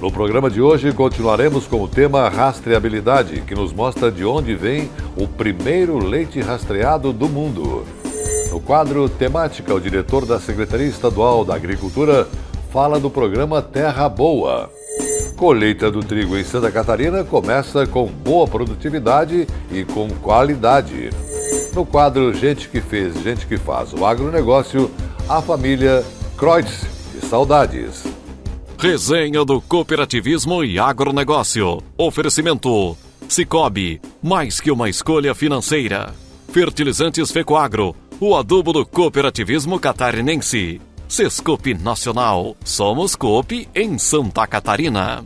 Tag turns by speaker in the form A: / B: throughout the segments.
A: No programa de hoje continuaremos com o tema rastreabilidade, que nos mostra de onde vem o primeiro leite rastreado do mundo. No quadro Temática, o diretor da Secretaria Estadual da Agricultura fala do programa Terra Boa. Colheita do trigo em Santa Catarina começa com boa produtividade e com qualidade. No quadro Gente que Fez, Gente que Faz, o agronegócio, a família Kreutz e Saudades.
B: Resenha do Cooperativismo e Agronegócio. Oferecimento Sicoob, mais que uma escolha financeira. Fertilizantes Fecoagro, o adubo do cooperativismo catarinense. Sescope Nacional, somos Coop em Santa Catarina.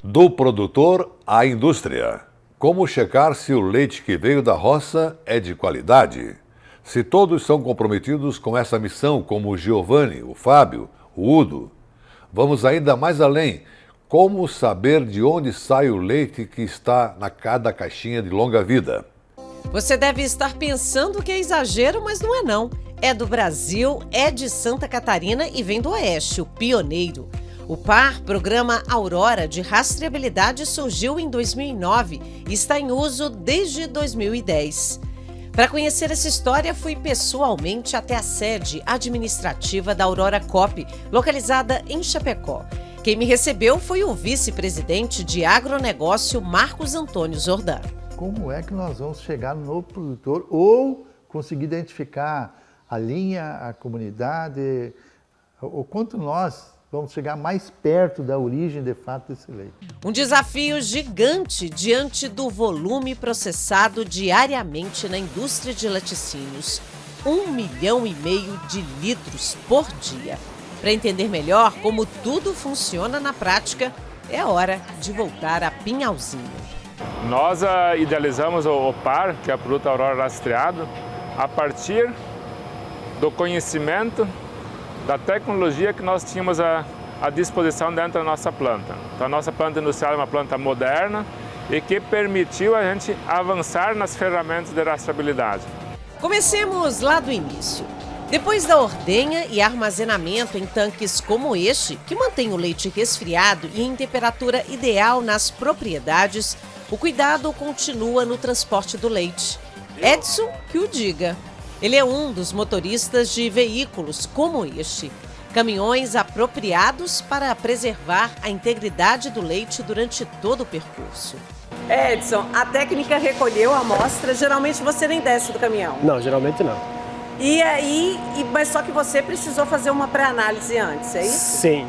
A: Do produtor à indústria. Como checar se o leite que veio da roça é de qualidade? Se todos são comprometidos com essa missão, como o Giovanni, o Fábio, o Udo. Vamos ainda mais além. Como saber de onde sai o leite que está na cada caixinha de longa vida?
C: Você deve estar pensando que é exagero, mas não é não. É do Brasil, é de Santa Catarina e vem do Oeste, o pioneiro. O PAR, Programa Aurora de Rastreabilidade, surgiu em 2009 e está em uso desde 2010. Para conhecer essa história, fui pessoalmente até a sede administrativa da Aurora Coop, localizada em Chapecó. Quem me recebeu foi o vice-presidente de agronegócio, Marcos Antônio Zordan.
D: Como é que nós vamos chegar no produtor ou conseguir identificar a linha, a comunidade, o quanto nós vamos chegar mais perto da origem, de fato, desse leite.
C: Um desafio gigante diante do volume processado diariamente na indústria de laticínios. 1,5 milhão de litros por dia. Para entender melhor como tudo funciona na prática, é hora de voltar a Pinhalzinho.
E: Nós idealizamos o PAR, que é o Produto Aurora Rastreado, a partir do conhecimento da tecnologia que nós tínhamos à disposição dentro da nossa planta. Então, a nossa planta industrial é uma planta moderna e que permitiu a gente avançar nas ferramentas de rastreabilidade.
C: Comecemos lá do início. Depois da ordenha e armazenamento em tanques como este, que mantém o leite resfriado e em temperatura ideal nas propriedades, o cuidado continua no transporte do leite. Edson que o diga. Ele é um dos motoristas de veículos como este. Caminhões apropriados para preservar a integridade do leite durante todo o percurso. Edson, a técnica recolheu a amostra, geralmente você nem desce do caminhão.
F: Não, geralmente não.
C: E aí, mas só que você precisou fazer uma pré-análise antes, é isso?
F: Sim.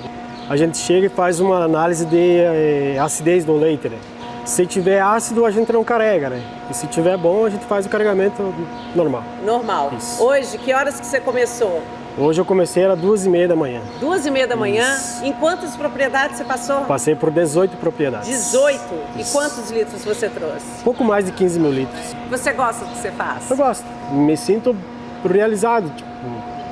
F: A gente chega e faz uma análise de acidez do leite, né? Se tiver ácido, a gente não carrega, né? E se tiver bom, a gente faz o carregamento normal.
C: Normal.
F: Isso.
C: Hoje, que horas que você começou?
F: Hoje eu comecei, era 2h30 da manhã.
C: 2h30 da manhã?
F: Isso.
C: Em quantas propriedades você passou?
F: Passei por 18 propriedades.
C: 18?
F: Isso.
C: E quantos litros você trouxe?
F: Pouco mais de 15 mil litros.
C: Você gosta do que você faz?
F: Eu gosto. Me sinto realizado. Tipo,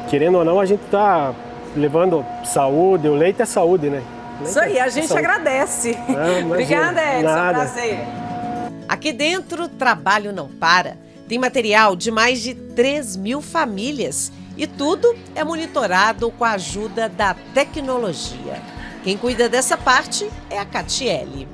F: querendo ou não, a gente tá levando saúde. O leite é saúde, né?
C: Isso aí, a gente agradece. Obrigada, Edson.
F: Nada.
C: Prazer. Aqui dentro, trabalho não para. Tem material de mais de 3.000 famílias. E tudo é monitorado com a ajuda da tecnologia. Quem cuida dessa parte é a Catiele.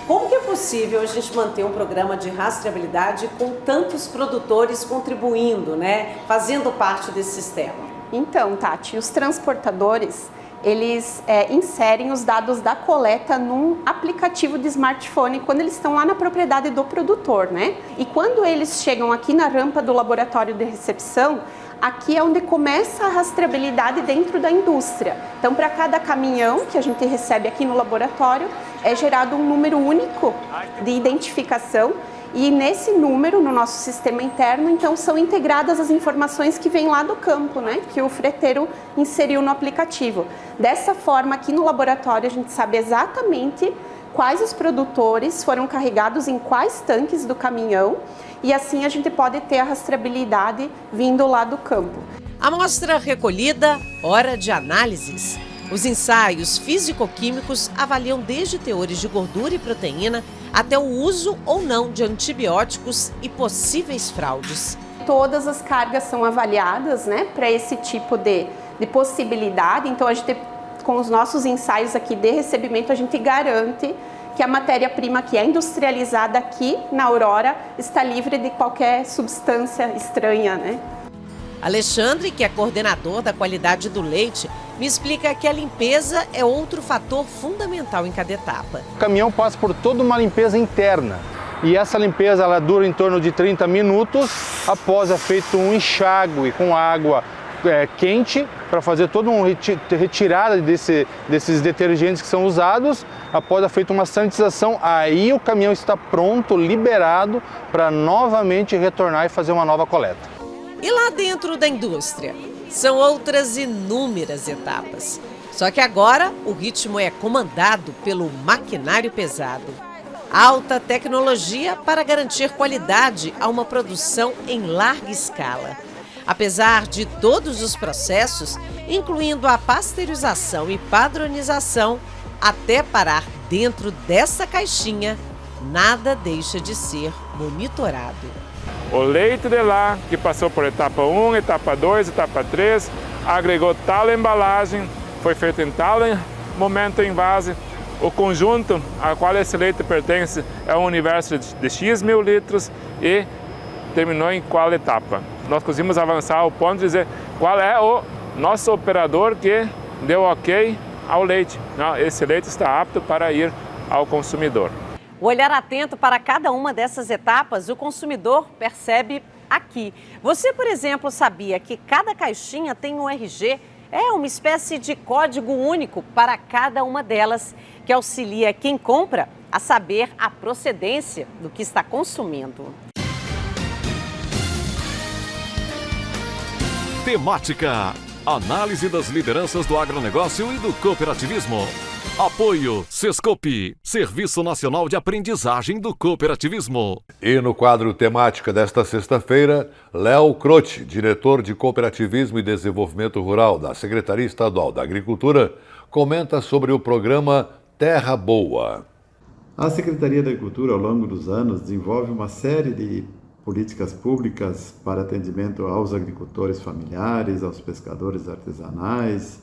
C: Como que é possível a gente manter um programa de rastreabilidade com tantos produtores contribuindo, né? Fazendo parte desse sistema?
G: Então, Tati, os transportadores, eles inserem os dados da coleta num aplicativo de smartphone quando eles estão lá na propriedade do produtor, né? E quando eles chegam aqui na rampa do laboratório de recepção, aqui é onde começa a rastreabilidade dentro da indústria. Então, para cada caminhão que a gente recebe aqui no laboratório, é gerado um número único de identificação e nesse número, no nosso sistema interno, então são integradas as informações que vêm lá do campo, né, que o freteiro inseriu no aplicativo. Dessa forma, aqui no laboratório, a gente sabe exatamente quais os produtores foram carregados em quais tanques do caminhão e assim a gente pode ter a rastreabilidade vindo lá do campo.
C: Amostra recolhida, hora de análises. Os ensaios físico-químicos avaliam desde teores de gordura e proteína até o uso ou não de antibióticos e possíveis fraudes.
G: Todas as cargas são avaliadas, né, para esse tipo de possibilidade. Então a gente com os nossos ensaios aqui de recebimento, a gente garante que a matéria-prima que é industrializada aqui na Aurora está livre de qualquer substância estranha, né?
C: Alexandre, que é coordenador da qualidade do leite, me explica que a limpeza é outro fator fundamental em cada etapa.
H: O caminhão passa por toda uma limpeza interna e essa limpeza ela dura em torno de 30 minutos após é feito um enxágue com água quente para fazer toda uma retirada desses detergentes que são usados. Após é feita uma sanitização, aí o caminhão está pronto, liberado para novamente retornar e fazer uma nova coleta.
C: E lá dentro da indústria? São outras inúmeras etapas. Só que agora o ritmo é comandado pelo maquinário pesado. Alta tecnologia para garantir qualidade a uma produção em larga escala. Apesar de todos os processos, incluindo a pasteurização e padronização, até parar dentro dessa caixinha, nada deixa de ser monitorado.
E: O leite de lá, que passou por etapa 1, etapa 2, etapa 3, agregou tal embalagem, foi feito em tal momento em envase. O conjunto ao qual esse leite pertence é um universo de X mil litros e terminou em qual etapa. Nós conseguimos avançar ao ponto de dizer qual é o nosso operador que deu ok ao leite. Esse leite está apto para ir ao consumidor.
I: O olhar atento para cada uma dessas etapas, o consumidor percebe aqui. Você, por exemplo, sabia que cada caixinha tem um RG? É uma espécie de código único para cada uma delas, que auxilia quem compra a saber a procedência do que está consumindo.
B: Temática: análise das lideranças do agronegócio e do cooperativismo. Apoio Sescope, Serviço Nacional de Aprendizagem do Cooperativismo.
A: E no quadro temática desta sexta-feira, Léo Croce, diretor de Cooperativismo e Desenvolvimento Rural da Secretaria Estadual da Agricultura, comenta sobre o programa Terra Boa.
J: A Secretaria da Agricultura, ao longo dos anos, desenvolve uma série de políticas públicas para atendimento aos agricultores familiares, aos pescadores artesanais,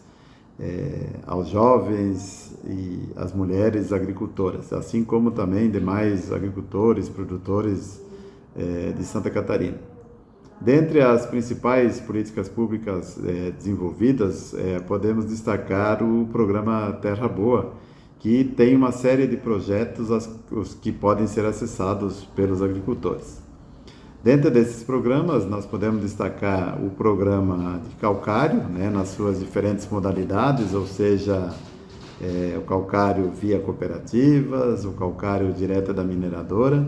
J: aos jovens e às mulheres agricultoras, assim como também demais agricultores, produtores de Santa Catarina. Dentre as principais políticas públicas desenvolvidas, podemos destacar o programa Terra Boa, que tem uma série de projetos os que podem ser acessados pelos agricultores. Dentro desses programas, nós podemos destacar o programa de calcário, nas suas diferentes modalidades, ou seja, o calcário via cooperativas, o calcário direto da mineradora,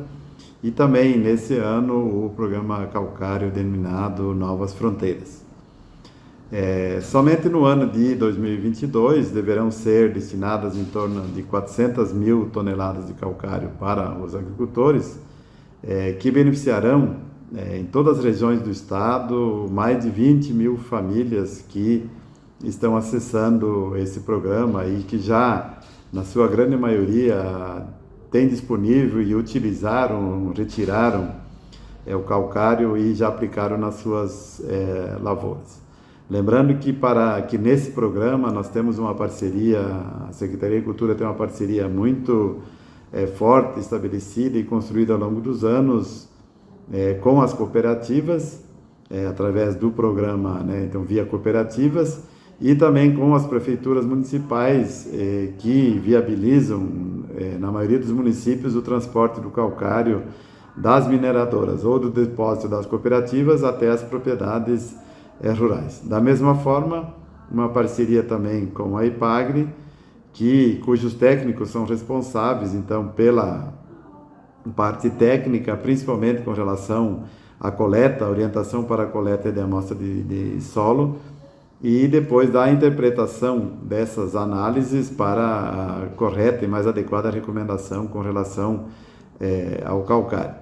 J: e também, nesse ano, o programa calcário denominado Novas Fronteiras. Somente no ano de 2022, deverão ser destinadas em torno de 400 mil toneladas de calcário para os agricultores, que beneficiarão em todas as regiões do estado mais de 20 mil famílias que estão acessando esse programa e que já, na sua grande maioria, têm disponível e retiraram o calcário e já aplicaram nas suas lavouras. Lembrando que nesse programa nós temos uma parceria, a Secretaria de Agricultura tem uma parceria muito forte, estabelecida e construída ao longo dos anos com as cooperativas, através do programa, então via cooperativas, e também com as prefeituras municipais que viabilizam, na maioria dos municípios, o transporte do calcário das mineradoras ou do depósito das cooperativas até as propriedades rurais. Da mesma forma, uma parceria também com a IPAGRE, cujos técnicos são responsáveis, então, pela parte técnica, principalmente com relação à coleta, orientação para a coleta de amostra de solo, e depois da interpretação dessas análises para a correta e mais adequada recomendação com relação ao calcário.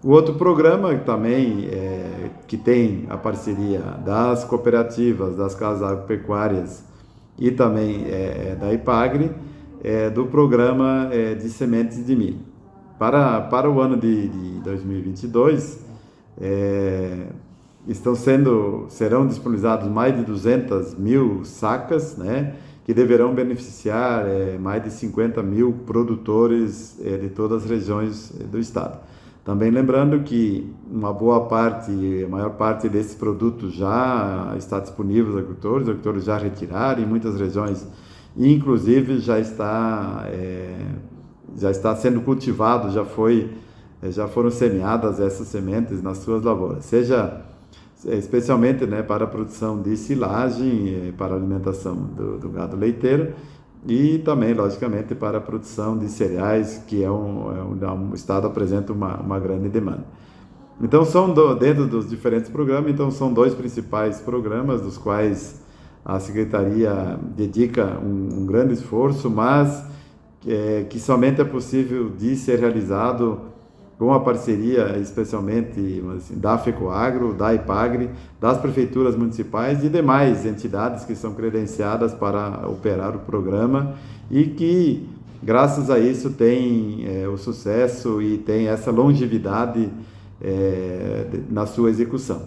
J: O outro programa também, que tem a parceria das cooperativas, das casas agropecuárias, e também da IPAGRE, do programa de sementes de milho. Para o ano de 2022, serão disponibilizados mais de 200 mil sacas, que deverão beneficiar mais de 50 mil produtores de todas as regiões do estado. Também lembrando que a maior parte desses produtos já está disponível aos agricultores, os agricultores já retiraram em muitas regiões, inclusive já está sendo cultivado, já foram semeadas essas sementes nas suas lavouras, seja especialmente, né, para a produção de silagem, para a alimentação do gado leiteiro e também, logicamente, para a produção de cereais, que o estado apresenta uma grande demanda. Então, dentro dos diferentes programas, são 2 principais programas, dos quais a Secretaria dedica um grande esforço, mas que somente é possível de ser realizado com a parceria, especialmente assim, da FECOAGRO, da IPAGRE, das prefeituras municipais e demais entidades que são credenciadas para operar o programa e que, graças a isso, tem o sucesso e tem essa longevidade na sua execução.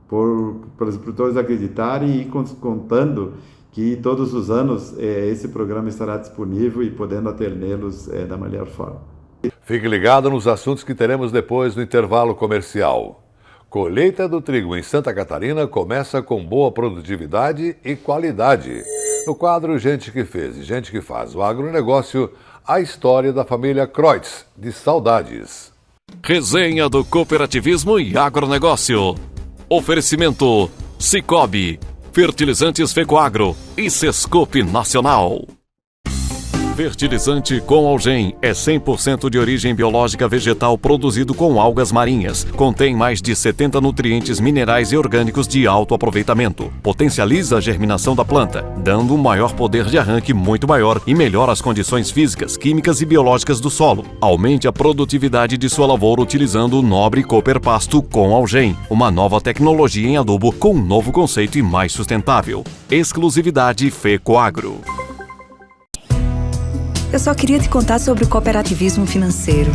J: Para os produtores acreditarem e contando que todos os anos esse programa estará disponível e podendo atendê-los da melhor forma.
A: Fique ligado nos assuntos que teremos depois do intervalo comercial. Colheita do trigo em Santa Catarina começa com boa produtividade e qualidade. No quadro Gente que Fez e Gente que Faz o Agronegócio, a história da família Kreutz, de Saudades.
B: Resenha do Cooperativismo e Agronegócio. Oferecimento Cicobi, Fertilizantes Fecoagro e Sescope Nacional. Fertilizante com Algem é 100% de origem biológica vegetal produzido com algas marinhas. Contém mais de 70 nutrientes minerais e orgânicos de alto aproveitamento. Potencializa a germinação da planta, dando um maior poder de arranque muito maior e melhora as condições físicas, químicas e biológicas do solo. Aumente a produtividade de sua lavoura utilizando o nobre Cooper Pasto com Algem, uma nova tecnologia em adubo com um novo conceito e mais sustentável. Exclusividade Fecoagro.
K: Eu só queria te contar sobre o cooperativismo financeiro.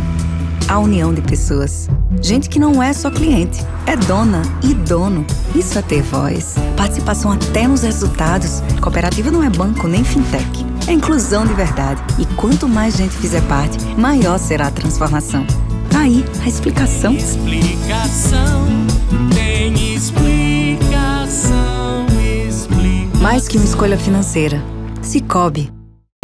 K: A união de pessoas. Gente que não é só cliente, é dona e dono. Isso é ter voz. Participação até nos resultados. Cooperativa não é banco nem fintech. É inclusão de verdade. E quanto mais gente fizer parte, maior será a transformação. Aí, a explicação.
L: Tem explicação.
K: Mais que uma escolha financeira. Cicobi.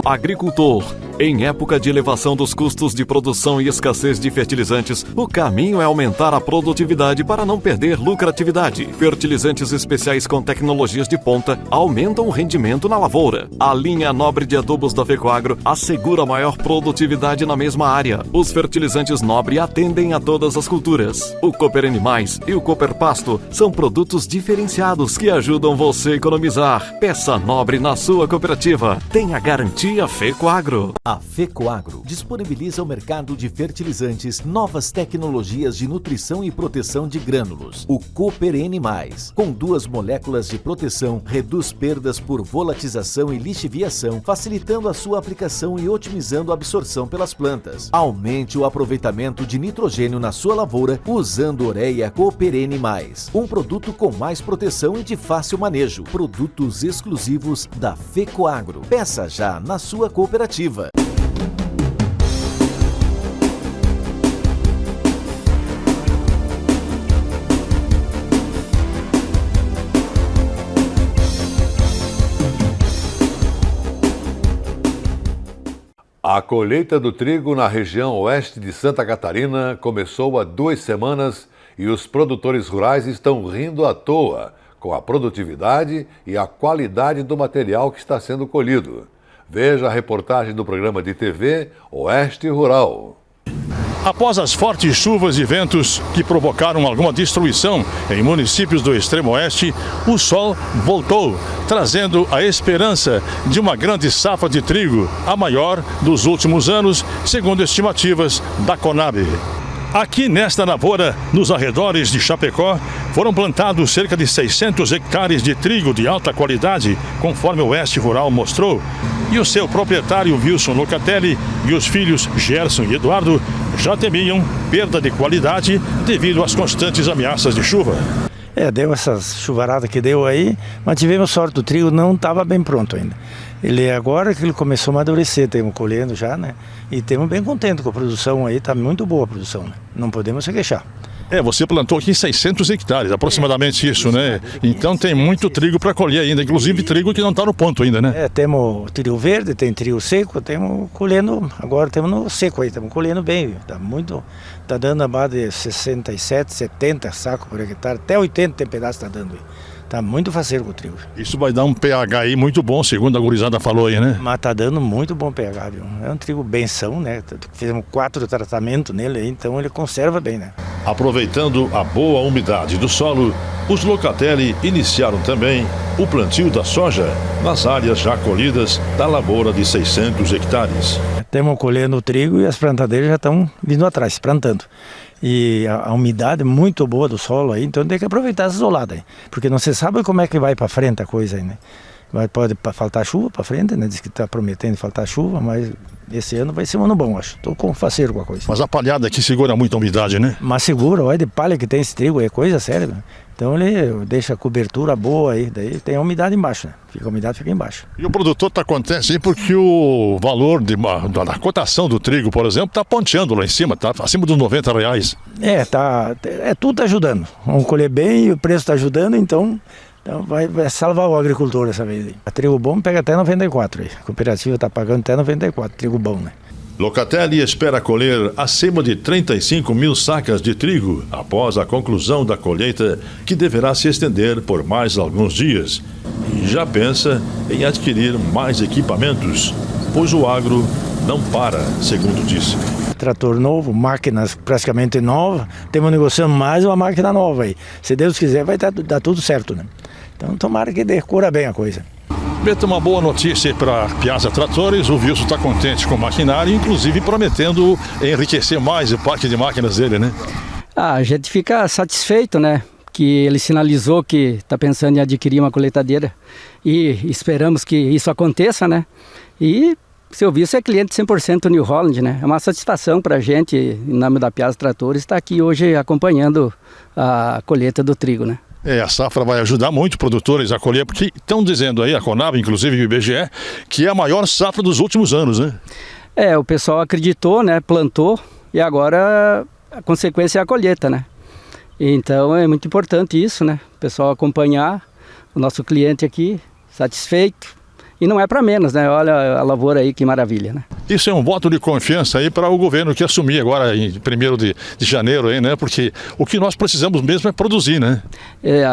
B: Agricultor. Em época de elevação dos custos de produção e escassez de fertilizantes, o caminho é aumentar a produtividade para não perder lucratividade. Fertilizantes especiais com tecnologias de ponta aumentam o rendimento na lavoura. A linha nobre de adubos da Fecoagro assegura maior produtividade na mesma área. Os fertilizantes nobre atendem a todas as culturas. O Cooper Animais e o Cooper Pasto são produtos diferenciados que ajudam você a economizar. Peça nobre na sua cooperativa. Tenha garantia Fecoagro.
M: A Fecoagro disponibiliza ao mercado de fertilizantes novas tecnologias de nutrição e proteção de grânulos. O Cooper N+, com 2 moléculas de proteção, reduz perdas por volatização e lixiviação, facilitando a sua aplicação e otimizando a absorção pelas plantas. Aumente o aproveitamento de nitrogênio na sua lavoura usando Ureia Cooper N+, um produto com mais proteção e de fácil manejo. Produtos exclusivos da Fecoagro. Peça já na sua cooperativa.
A: A colheita do trigo na região oeste de Santa Catarina começou há 2 semanas e os produtores rurais estão rindo à toa com a produtividade e a qualidade do material que está sendo colhido. Veja a reportagem do programa de TV Oeste Rural.
N: Após as fortes chuvas e ventos que provocaram alguma destruição em municípios do extremo oeste, o sol voltou, trazendo a esperança de uma grande safra de trigo, a maior dos últimos anos, segundo estimativas da Conab. Aqui nesta lavoura, nos arredores de Chapecó, foram plantados cerca de 600 hectares de trigo de alta qualidade, conforme o Oeste Rural mostrou. E o seu proprietário Wilson Locatelli e os filhos Gerson e Eduardo já temiam perda de qualidade devido às constantes ameaças de chuva.
L: Deu essas chuvaradas que deu aí, mas tivemos sorte, o trigo não estava bem pronto ainda. Ele agora que ele começou a amadurecer, estamos colhendo já, né? E estamos bem contentes com a produção aí, está muito boa a produção, né? Não podemos se queixar.
N: Você plantou aqui 600 hectares, aproximadamente isso, né? Então tem muito trigo para colher ainda, inclusive trigo que não está no ponto ainda, né?
L: Temos trigo verde, tem trigo seco, temos colhendo, agora temos no seco aí, estamos colhendo bem, tá dando a base de 67, 70 sacos por hectare, até 80 tem pedaço tá dando aí. Tá muito faceiro com o trigo.
N: Isso vai dar um pH aí muito bom, segundo a gurizada falou aí, né?
L: Mas tá dando muito bom pH, viu? É um trigo benção, né? Fizemos 4 tratamentos nele aí, então ele conserva bem, né?
N: Aproveitando a boa umidade do solo, os Locatelli iniciaram também o plantio da soja nas áreas já colhidas da lavoura de 600 hectares.
L: Estamos colhendo o trigo e as plantadeiras já estão vindo atrás, plantando. E a umidade é muito boa do solo aí, então tem que aproveitar essa isolada aí. Porque não se sabe como é que vai para frente a coisa aí, né? Pode faltar chuva para frente, né? Diz que está prometendo faltar chuva, mas esse ano vai ser um ano bom, acho. Estou com faceiro com a coisa.
N: Mas a palhada aqui segura muito a umidade, né?
L: Mas segura, olha de palha que tem esse trigo, é coisa séria, né? Então ele deixa a cobertura boa aí, daí tem a umidade embaixo, né? A umidade fica embaixo.
N: E o produtor está contente aí porque o valor da cotação do trigo, por exemplo, está ponteando lá em cima, está acima dos R$90.
L: Tudo está ajudando. Vamos colher bem e o preço está ajudando, então vai salvar o agricultor dessa vez aí. A trigo bom pega até 94 aí. A cooperativa está pagando até 94, trigo bom, né?
N: Locatelli espera colher acima de 35 mil sacas de trigo após a conclusão da colheita, que deverá se estender por mais alguns dias. E já pensa em adquirir mais equipamentos, pois o agro não para, segundo disse.
L: Trator novo, máquinas praticamente novas, estamos negociando mais uma máquina nova aí. Se Deus quiser vai dar tudo certo, né? Então tomara que decora bem a coisa.
N: Beto, uma boa notícia para a Piazza Tratores, o Wilson está contente com o maquinário, inclusive prometendo enriquecer mais o parque de máquinas dele, né?
O: A gente fica satisfeito, né? Que ele sinalizou que está pensando em adquirir uma colheitadeira e esperamos que isso aconteça, né? E seu Wilson é cliente 100% New Holland, né? É uma satisfação para a gente, em nome da Piazza Tratores, estar aqui hoje acompanhando a colheita do trigo, né?
N: A safra vai ajudar muito produtores a colher, porque estão dizendo aí, a Conab, inclusive o IBGE, que é a maior safra dos últimos anos, né?
O: O pessoal acreditou, né? Plantou e agora a consequência é a colheita, né? Então é muito importante isso, né? O pessoal acompanhar o nosso cliente aqui, satisfeito. E não é para menos, né? Olha a lavoura aí, que maravilha, né?
N: Isso é um voto de confiança aí para o governo que assumir agora em 1º de janeiro aí, né? Porque o que nós precisamos mesmo é produzir, né?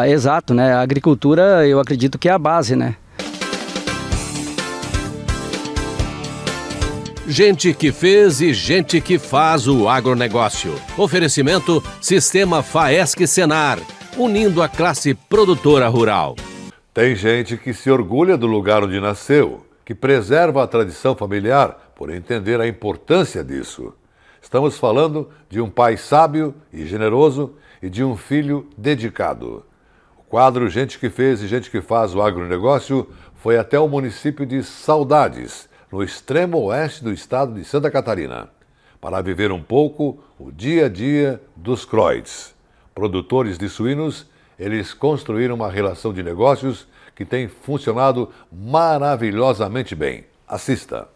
O: Exato, né? A agricultura, eu acredito que é a base, né?
P: Gente que fez e gente que faz o agronegócio. Oferecimento Sistema Faesc Senar, unindo a classe produtora rural.
A: Tem gente que se orgulha do lugar onde nasceu, que preserva a tradição familiar por entender a importância disso. Estamos falando de um pai sábio e generoso e de um filho dedicado. O quadro Gente que Fez e Gente que Faz o Agronegócio foi até o município de Saudades, no extremo oeste do estado de Santa Catarina, para viver um pouco o dia a dia dos Croids. Produtores de suínos, eles construíram uma relação de negócios que tem funcionado maravilhosamente bem. Assista.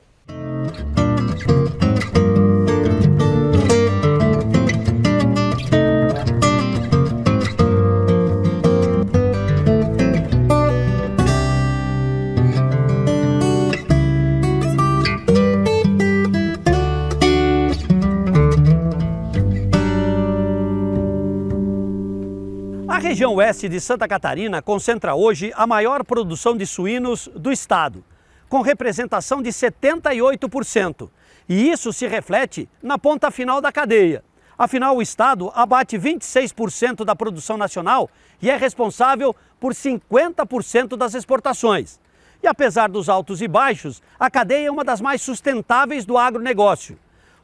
Q: A região oeste de Santa Catarina concentra hoje a maior produção de suínos do estado, com representação de 78%. E isso se reflete na ponta final da cadeia. Afinal, o estado abate 26% da produção nacional e é responsável por 50% das exportações. E apesar dos altos e baixos, a cadeia é uma das mais sustentáveis do agronegócio.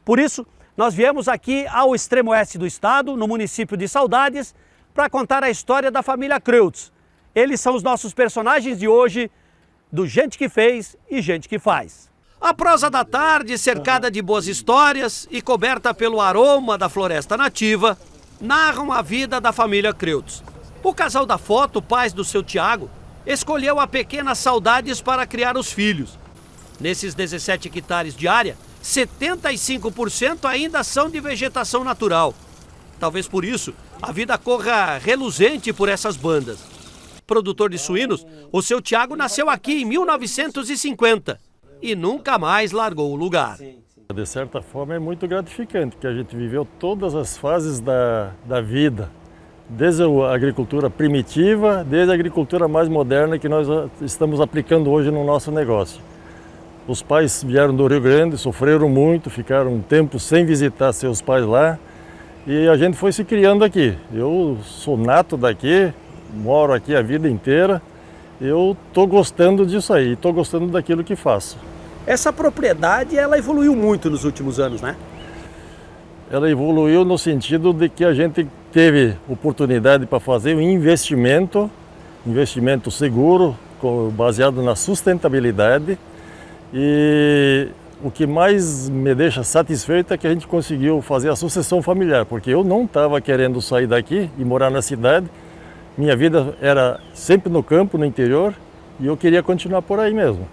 Q: Por isso, nós viemos aqui ao extremo oeste do estado, no município de Saudades, para contar a história da família Kreutz. Eles são os nossos personagens de hoje, do Gente que Fez e Gente que Faz. A prosa da tarde, cercada de boas histórias e coberta pelo aroma da floresta nativa, narram a vida da família Kreutz. O casal da foto, pais do seu Tiago, escolheu a pequena Saudades para criar os filhos. Nesses 17 hectares de área, 75% ainda são de vegetação natural. Talvez por isso a vida corra reluzente por essas bandas. Produtor de suínos, o seu Tiago nasceu aqui em 1950 e nunca mais largou o lugar.
R: De certa forma é muito gratificante, porque a gente viveu todas as fases da vida, desde a agricultura primitiva, desde a agricultura mais moderna que nós estamos aplicando hoje no nosso negócio. Os pais vieram do Rio Grande, sofreram muito, ficaram um tempo sem visitar seus pais lá e a gente foi se criando aqui. Eu sou nato daqui, moro aqui a vida inteira, eu estou gostando disso aí, estou gostando daquilo que faço.
Q: Essa propriedade, ela evoluiu muito nos últimos anos, né?
R: Ela evoluiu no sentido de que a gente teve oportunidade para fazer um investimento seguro, baseado na sustentabilidade. E o que mais me deixa satisfeito é que a gente conseguiu fazer a sucessão familiar, porque eu não estava querendo sair daqui e morar na cidade. Minha vida era sempre no campo, no interior, e eu queria continuar por aí mesmo.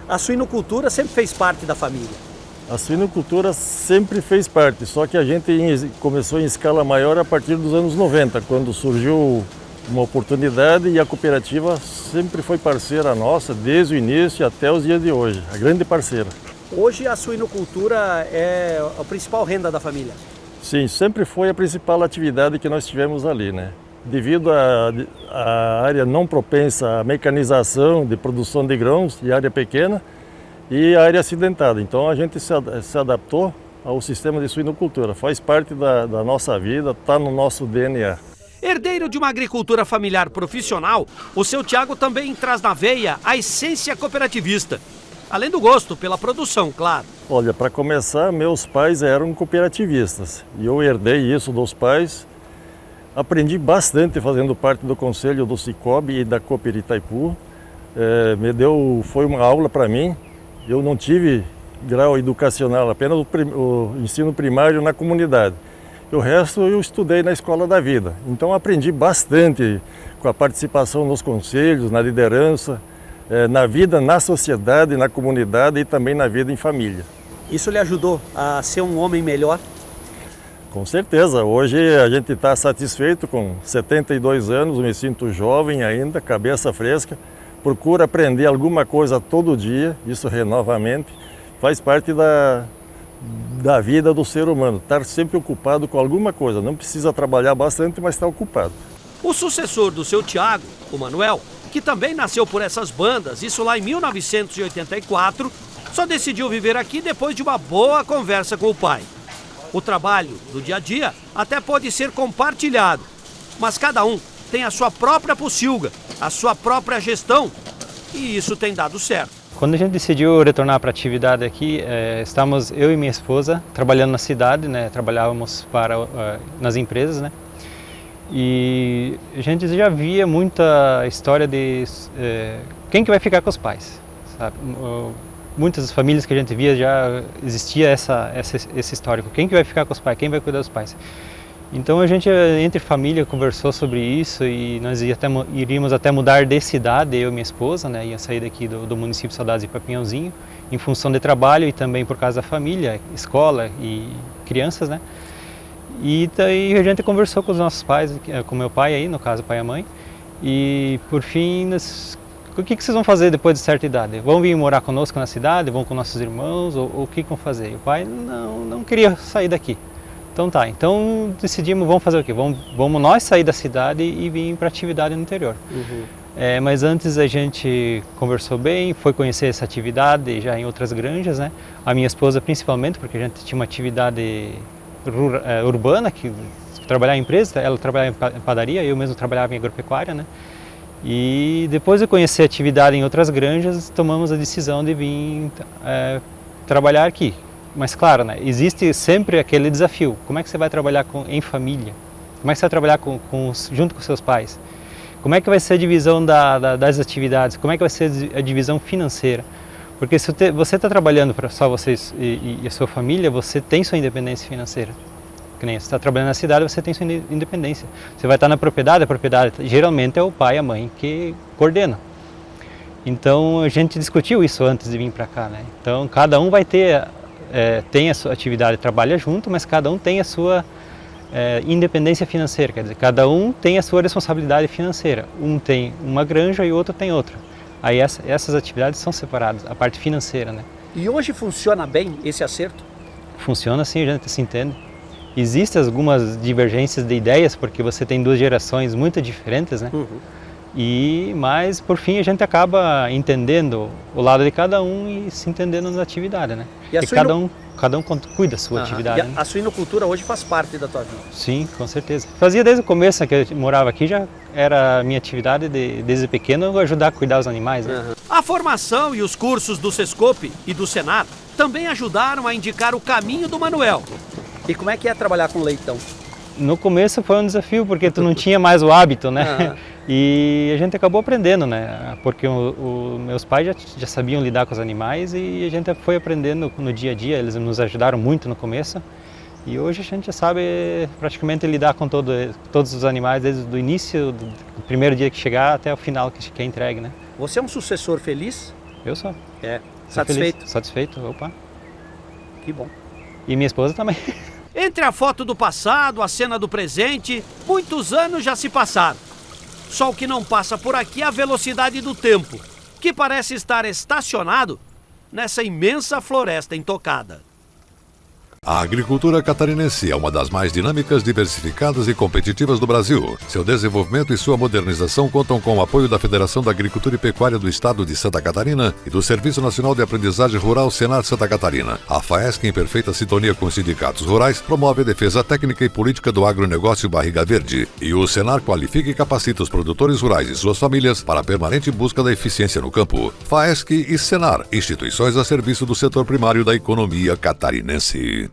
Q: A suinocultura sempre fez parte da família?
R: A suinocultura sempre fez parte, só que a gente começou em escala maior a partir dos anos 90, quando surgiu uma oportunidade e a cooperativa sempre foi parceira nossa, desde o início até os dias de hoje, a grande parceira.
Q: Hoje a suinocultura é a principal renda da família?
R: Sim, sempre foi a principal atividade que nós tivemos ali, né? Devido à área não propensa à mecanização de produção de grãos e área pequena e a área acidentada. Então a gente se adaptou ao sistema de suinocultura, faz parte da nossa vida, está no nosso DNA.
Q: Herdeiro de uma agricultura familiar profissional, o seu Tiago também traz na veia a essência cooperativista. Além do gosto pela produção, claro.
R: Olha, para começar, meus pais eram cooperativistas e eu herdei isso dos pais. Aprendi bastante fazendo parte do conselho do Cicobi e da Cooper Itaipu. Foi uma aula para mim. Eu não tive grau educacional, apenas o ensino primário na comunidade. O resto eu estudei na escola da vida. Então aprendi bastante com a participação nos conselhos, na liderança, na vida, na sociedade, na comunidade e também na vida em família.
Q: Isso lhe ajudou a ser um homem melhor?
R: Com certeza. Hoje a gente está satisfeito com 72 anos, me sinto jovem ainda, cabeça fresca. Procuro aprender alguma coisa todo dia, isso renova a mente. Faz parte da vida do ser humano, estar sempre ocupado com alguma coisa. Não precisa trabalhar bastante, mas está ocupado.
Q: O sucessor do seu Tiago, o Manuel, que também nasceu por essas bandas, isso lá em 1984, só decidiu viver aqui depois de uma boa conversa com o pai. O trabalho do dia a dia até pode ser compartilhado, mas cada um tem a sua própria pocilga, a sua própria gestão, e isso tem dado certo.
S: Quando a gente decidiu retornar para a atividade aqui, estávamos eu e minha esposa trabalhando na cidade, né? Trabalhávamos nas empresas, né? E a gente já via muita história de quem que vai ficar com os pais, sabe? Muitas famílias que a gente via já existia esse histórico, quem que vai ficar com os pais, quem vai cuidar dos pais. Então a gente, entre família, conversou sobre isso e nós iríamos até mudar de cidade, eu e minha esposa, né? Ia sair daqui do município de Saudades de Papinhãozinho, em função de trabalho e também por causa da família, escola e crianças, né? E daí a gente conversou com os nossos pais, com meu pai aí, no caso, pai e a mãe, e por fim, o que vocês vão fazer depois de certa idade? Vão vir morar conosco na cidade, vão com nossos irmãos, ou o que vão fazer? E o pai não queria sair daqui. Então tá, então decidimos, vamos fazer o quê? Vamos nós sair da cidade e vir para atividade no interior. Uhum. Mas antes a gente conversou bem, foi conhecer essa atividade já em outras granjas, né? A minha esposa principalmente, porque a gente tinha uma atividade urbana, que trabalhava em empresa, ela trabalhava em padaria, eu mesmo trabalhava em agropecuária, né? E depois de conhecer a atividade em outras granjas, tomamos a decisão de vir trabalhar aqui. Mas claro, né, existe sempre aquele desafio, como é que você vai trabalhar em família? Como é que você vai trabalhar junto com seus pais? Como é que vai ser a divisão das atividades? Como é que vai ser a divisão financeira? Porque se você está trabalhando para só vocês e a sua família, você tem sua independência financeira. Que nem você está trabalhando na cidade, você tem sua independência. Você vai estar na propriedade, a propriedade geralmente é o pai e a mãe que coordenam. Então a gente discutiu isso antes de vir para cá, né? Então cada um vai ter, tem a sua atividade, trabalha junto, mas cada um tem a sua independência financeira, quer dizer, cada um tem a sua responsabilidade financeira. Um tem uma granja e o outro tem outra. Aí essas atividades são separadas, a parte financeira, né?
Q: E hoje funciona bem esse acerto?
S: Funciona sim, a gente se entende. Existem algumas divergências de ideias, porque você tem duas gerações muito diferentes, né? Mas, por fim, a gente acaba entendendo o lado de cada um e se entendendo na atividade, né? E cada um cuida da sua atividade.
Q: E a suinocultura hoje faz parte da tua vida?
S: Sim, com certeza. Fazia desde o começo, que eu morava aqui, já era a minha atividade desde pequeno, ajudar a cuidar dos animais, né?
Q: A formação e os cursos do Sescope e do Senar também ajudaram a indicar o caminho do Manuel. E como é que é trabalhar com leitão?
S: No começo foi um desafio, porque tu não tinha mais o hábito, né? E a gente acabou aprendendo, né? Porque meus pais já sabiam lidar com os animais e a gente foi aprendendo no dia a dia. Eles nos ajudaram muito no começo. E hoje a gente já sabe praticamente lidar com todos os animais, desde o início, do primeiro dia que chegar até o final que é entregue, né?
Q: Você é um sucessor feliz?
S: Eu sou.
Q: Satisfeito?
S: Feliz. Satisfeito, opa.
Q: Que bom.
S: E minha esposa também.
Q: Entre a foto do passado, a cena do presente, muitos anos já se passaram. Só o que não passa por aqui é a velocidade do tempo, que parece estar estacionado nessa imensa floresta intocada.
A: A agricultura catarinense é uma das mais dinâmicas, diversificadas e competitivas do Brasil. Seu desenvolvimento e sua modernização contam com o apoio da Federação da Agricultura e Pecuária do Estado de Santa Catarina e do Serviço Nacional de Aprendizagem Rural Senar Santa Catarina. A FAESC, em perfeita sintonia com os sindicatos rurais, promove a defesa técnica e política do agronegócio Barriga Verde. E o Senar qualifica e capacita os produtores rurais e suas famílias para a permanente busca da eficiência no campo. FAESC e Senar, instituições a serviço do setor primário da economia catarinense.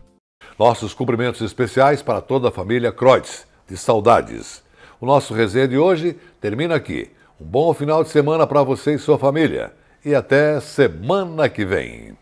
A: Nossos cumprimentos especiais para toda a família Kreutz, de saudades. O nosso resenha de hoje termina aqui. Um bom final de semana para você e sua família. E até semana que vem.